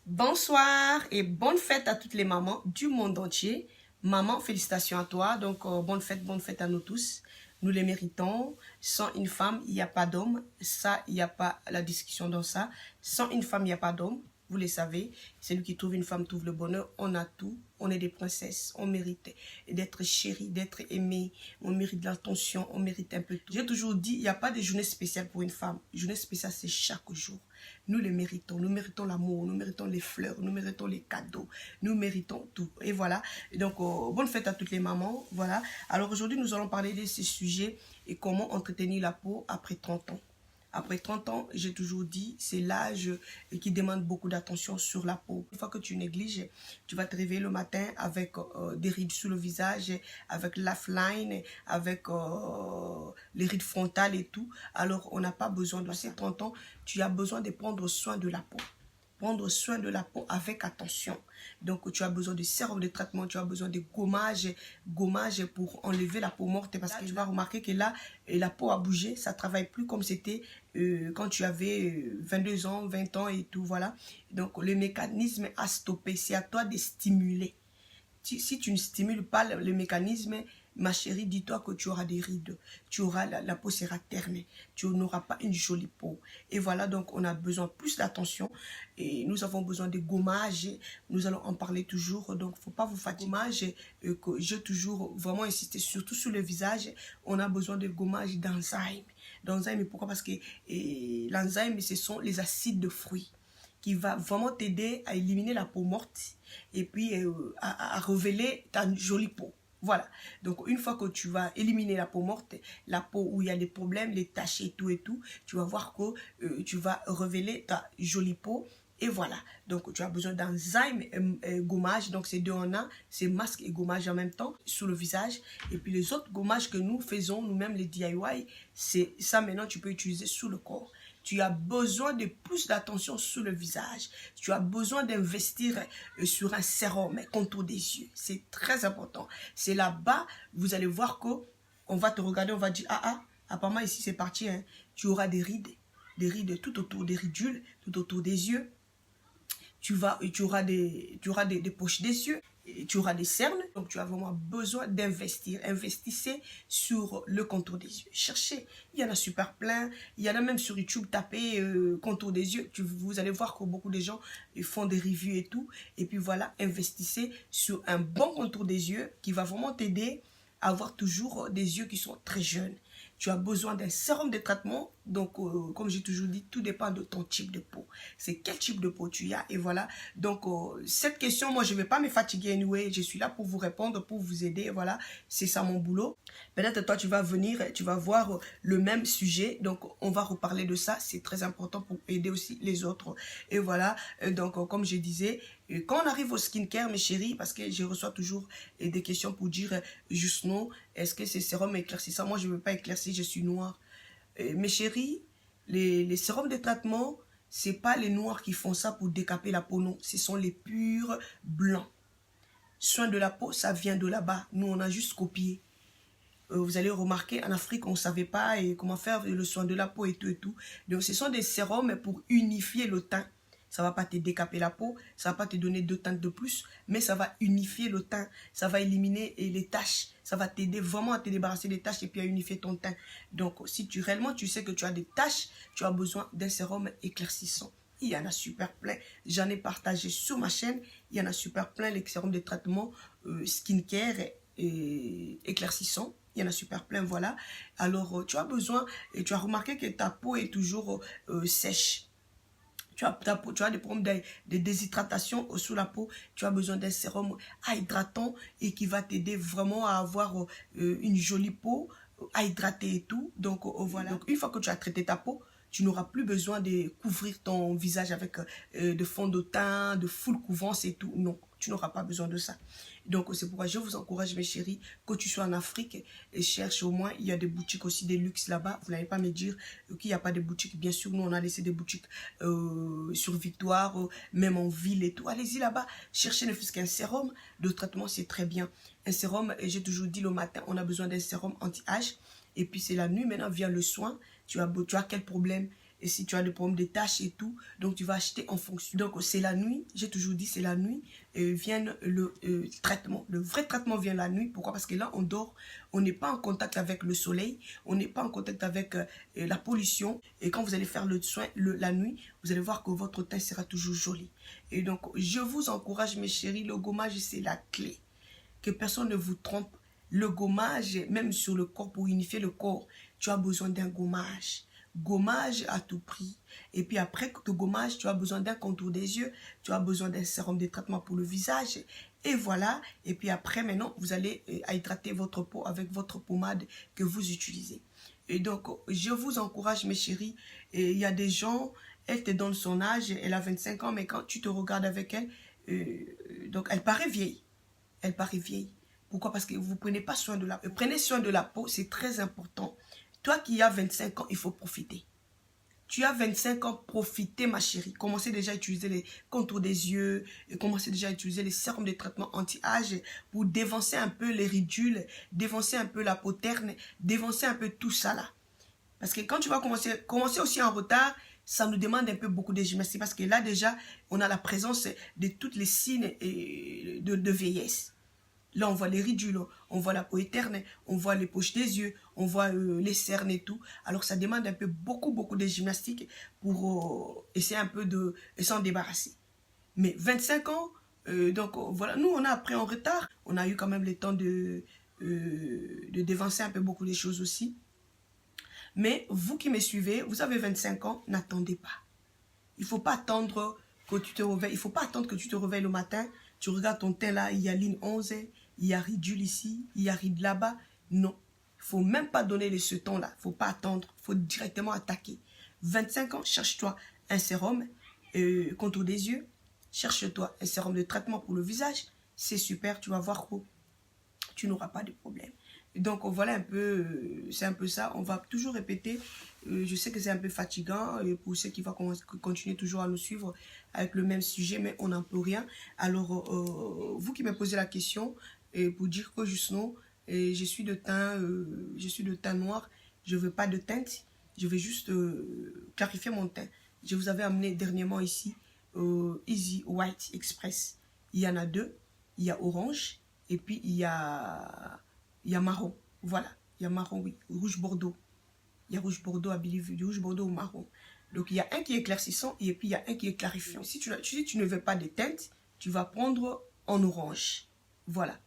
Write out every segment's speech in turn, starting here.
Bonsoir et bonne fête à toutes les mamans du monde entier. Maman, félicitations à toi. Donc, bonne fête à nous tous. Nous les méritons. Sans une femme, il n'y a pas d'homme. Ça, il n'y a pas la discussion dans ça. Sans une femme, il n'y a pas d'homme. Vous le savez, celui qui trouve une femme trouve le bonheur. On a tout. On est des princesses. On mérite d'être chérie, d'être aimée. On mérite de l'attention. On mérite un peu tout. J'ai toujours dit, il n'y a pas de journée spéciale pour une femme. Une journée spéciale, c'est chaque jour. Nous les méritons. Nous méritons l'amour. Nous méritons les fleurs. Nous méritons les cadeaux. Nous méritons tout. Et voilà. Et donc, bonne fête à toutes les mamans. Voilà. Alors aujourd'hui, nous allons parler de ces sujets et comment entretenir la peau après 30 ans. Après 30 ans, j'ai toujours dit, c'est l'âge qui demande beaucoup d'attention sur la peau. Une fois que tu négliges, tu vas te réveiller le matin avec des rides sous le visage, avec l'outline, avec les rides frontales et tout. Alors, on n'a pas besoin de ces 30 ans. Tu as besoin de prendre soin de la peau. Prendre soin de la peau avec attention. Donc, tu as besoin de sérum de traitement, tu as besoin de gommage pour enlever la peau morte. Parce que tu vas remarquer que là, la peau a bougé, ça ne travaille plus comme c'était quand tu avais 22 ans, 20 ans et tout, voilà. Donc, le mécanisme a stoppé. C'est à toi de stimuler. Si tu ne stimules pas le mécanisme, ma chérie, dis-toi que tu auras des rides, tu auras la peau sera terne, tu n'auras pas une jolie peau. Et voilà, donc on a besoin plus d'attention et nous avons besoin de gommage. Nous allons en parler toujours, donc il ne faut pas vous fatiguer. Gommage, que j'ai toujours vraiment insisté, surtout sur le visage, on a besoin de gommage d'enzyme. D'enzyme, pourquoi? Parce que l'enzyme, ce sont les acides de fruits qui va vraiment t'aider à éliminer la peau morte et puis à révéler ta jolie peau. Voilà. Donc, une fois que tu vas éliminer la peau morte, la peau où il y a des problèmes, les taches et tout, tu vas voir que tu vas révéler ta jolie peau. Et voilà. Donc, tu as besoin d'enzyme gommage. Donc, c'est deux en un. C'est masque et gommage en même temps sur le visage. Et puis, les autres gommages que nous faisons, nous-mêmes, les DIY, c'est ça maintenant, tu peux utiliser sur le corps. Tu as besoin de plus d'attention sur le visage. Tu as besoin d'investir sur un sérum contour des yeux. C'est très important. C'est là-bas, vous allez voir qu'on va te regarder, on va dire, apparemment ici c'est parti, hein. Tu auras des rides tout autour des ridules, tout autour des yeux. Tu auras des poches des yeux. Tu auras des cernes, donc tu as vraiment besoin d'investir. Investissez sur le contour des yeux. Cherchez, il y en a super plein. Il y en a même sur YouTube, tapez contour des yeux. Vous allez voir que beaucoup de gens font des reviews et tout. Et puis voilà, investissez sur un bon contour des yeux qui va vraiment t'aider à avoir toujours des yeux qui sont très jeunes. Tu as besoin d'un sérum de traitement. Donc, comme j'ai toujours dit, tout dépend de ton type de peau. C'est quel type de peau tu as. Et voilà. Donc, cette question, moi, je ne vais pas me fatiguer anyway. Je suis là pour vous répondre, pour vous aider. Et voilà, c'est ça mon boulot. Peut-être toi, tu vas venir, tu vas voir le même sujet. Donc, on va reparler de ça. C'est très important pour aider aussi les autres. Et voilà. Donc, comme je disais, quand on arrive au skincare, mes chéris, parce que je reçois toujours des questions pour dire juste non, est-ce que c'est sérum éclaircissant? Moi, je ne veux pas éclaircir, je suis noire. Mes chéris, les sérums de traitement, ce n'est pas les noirs qui font ça pour décaper la peau, non. Ce sont les purs blancs. Soin de la peau, ça vient de là-bas. Nous, on a juste copié. Vous allez remarquer, en Afrique, on ne savait pas comment faire le soin de la peau et tout et tout. Donc, ce sont des sérums pour unifier le teint. Ça ne va pas te décaper la peau, ça ne va pas te donner 2 teintes de plus, mais ça va unifier le teint, ça va éliminer les taches, ça va t'aider vraiment à te débarrasser des taches et puis à unifier ton teint. Donc, si réellement tu sais que tu as des taches, tu as besoin d'un sérum éclaircissant. Il y en a super plein, j'en ai partagé sur ma chaîne, il y en a super plein, les sérums de traitement skincare et éclaircissant. Il y en a super plein, voilà. Alors, tu as besoin, et tu as remarqué que ta peau est toujours sèche. Tu as des problèmes de déshydratation sous la peau, tu as besoin d'un sérum hydratant et qui va t'aider vraiment à avoir une jolie peau hydratée et tout. Donc voilà. Donc une fois que tu as traité ta peau, tu n'auras plus besoin de couvrir ton visage avec de fond de teint, de full couvrance et tout. Non, tu n'auras pas besoin de ça. Donc c'est pourquoi je vous encourage, mes chéris, que tu sois en Afrique et cherche au moins. Il y a des boutiques aussi, des luxe là-bas. Vous n'allez pas me dire qu'il n'y a pas de boutiques. Bien sûr, nous on a laissé des boutiques sur Victoire, même en ville et tout. Allez-y là-bas, cherchez ne fût qu'un sérum de traitement, c'est très bien. Un sérum, j'ai toujours dit le matin, on a besoin d'un sérum anti-âge. Et puis c'est la nuit, maintenant vient le soin. Tu as quel problème? et si tu as des problèmes de taches et tout, donc tu vas acheter en fonction. Donc c'est la nuit, j'ai toujours dit c'est la nuit, vient le traitement. Le vrai traitement vient la nuit. Pourquoi? Parce que là on dort, on n'est pas en contact avec le soleil, on n'est pas en contact avec la pollution. Et quand vous allez faire le soin la nuit, vous allez voir que votre teint sera toujours joli. Et donc je vous encourage mes chéris, le gommage c'est la clé. Que personne ne vous trompe. Le gommage, même sur le corps, pour unifier le corps, tu as besoin d'un gommage. Gommage à tout prix. Et puis après le gommage, tu as besoin d'un contour des yeux, tu as besoin d'un sérum de traitement pour le visage. Et voilà. Et puis après, maintenant, vous allez hydrater votre peau avec votre pommade que vous utilisez. Et donc, je vous encourage, mes chéris. Et il y a des gens, elle te donne son âge, elle a 25 ans, mais quand tu te regardes avec elle, donc elle paraît vieille. Elle paraît vieille. Pourquoi? Parce que vous ne prenez pas soin de la peau. Prenez soin de la peau, c'est très important. Toi qui as 25 ans, il faut profiter. Tu as 25 ans, profitez ma chérie. Commencez déjà à utiliser les contours des yeux, commencez déjà à utiliser les sérums de traitement anti-âge pour dévancer un peu les ridules, dévancer un peu la peau terne, dévancer un peu tout ça là. Parce que quand tu vas commencer aussi en retard, ça nous demande un peu beaucoup de gymnastique. Parce que là déjà, on a la présence de toutes les signes de vieillesse. Là, on voit les ridules, on voit la peau éterne, on voit les poches des yeux, on voit les cernes et tout. Alors, ça demande un peu beaucoup de gymnastique pour essayer un peu de s'en débarrasser. Mais 25 ans, donc voilà, nous, on a appris en retard. On a eu quand même le temps de dévancer un peu beaucoup de choses aussi. Mais vous qui me suivez, vous avez 25 ans, n'attendez pas. Il ne faut pas attendre que tu te réveilles. Il ne faut pas attendre que tu te réveilles le matin. Tu regardes ton teint là, il y a ligne 11, il y a ridule ici, il y a ride là-bas. Non. Il ne faut même pas donner ce temps-là. Il ne faut pas attendre. Il faut directement attaquer. 25 ans, cherche-toi un sérum contour des yeux. Cherche-toi un sérum de traitement pour le visage. C'est super. Tu vas voir que tu n'auras pas de problème. Donc voilà un peu, c'est un peu ça. On va toujours répéter. Je sais que c'est un peu fatigant pour ceux qui vont continuer toujours à nous suivre avec le même sujet, mais on n'en peut rien. Alors, vous qui me posez la question, pour dire que justement, je suis de teint noir, je ne veux pas de teinte, je vais juste clarifier mon teint. Je vous avais amené dernièrement ici Easy White Express. Il y en a deux, il y a orange et puis il y a marron. Voilà, il y a marron, oui, rouge bordeaux. Il y a rouge bordeaux à Believe, du rouge bordeaux au marron. Donc il y a un qui est éclaircissant et puis il y a un qui est clarifiant. Si tu ne veux pas de teinte, tu vas prendre en orange. Voilà.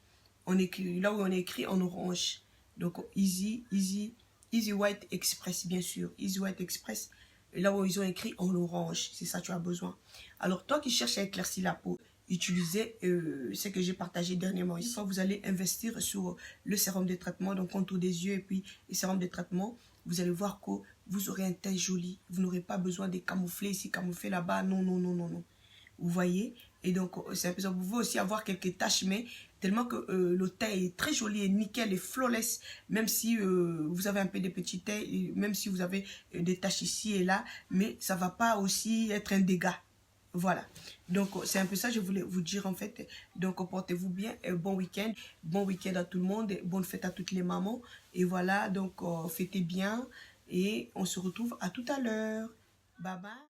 On écrit, là où on écrit en orange. Donc Easy White Express, bien sûr. Easy White Express, là où ils ont écrit en orange. C'est ça que tu as besoin. Alors toi qui cherches à éclaircir la peau, utilisez ce que j'ai partagé dernièrement ici. Vous allez investir sur le sérum de traitement, donc contour des yeux et puis le sérum de traitement. Vous allez voir que vous aurez un teint joli. Vous n'aurez pas besoin de camoufler ici, camoufler là-bas. Non, non, non, non, non. Vous voyez? Et donc, c'est un peu ça. Vous pouvez aussi avoir quelques taches, mais tellement que le teint est très joli et nickel et flawless. Même si vous avez un peu de petits teints, même si vous avez des taches ici et là, mais ça ne va pas aussi être un dégât. Voilà, donc c'est un peu ça que je voulais vous dire en fait. Donc portez-vous bien, bon week-end à tout le monde, bonne fête à toutes les mamans. Et voilà, donc fêtez bien et on se retrouve à tout à l'heure. Bye bye.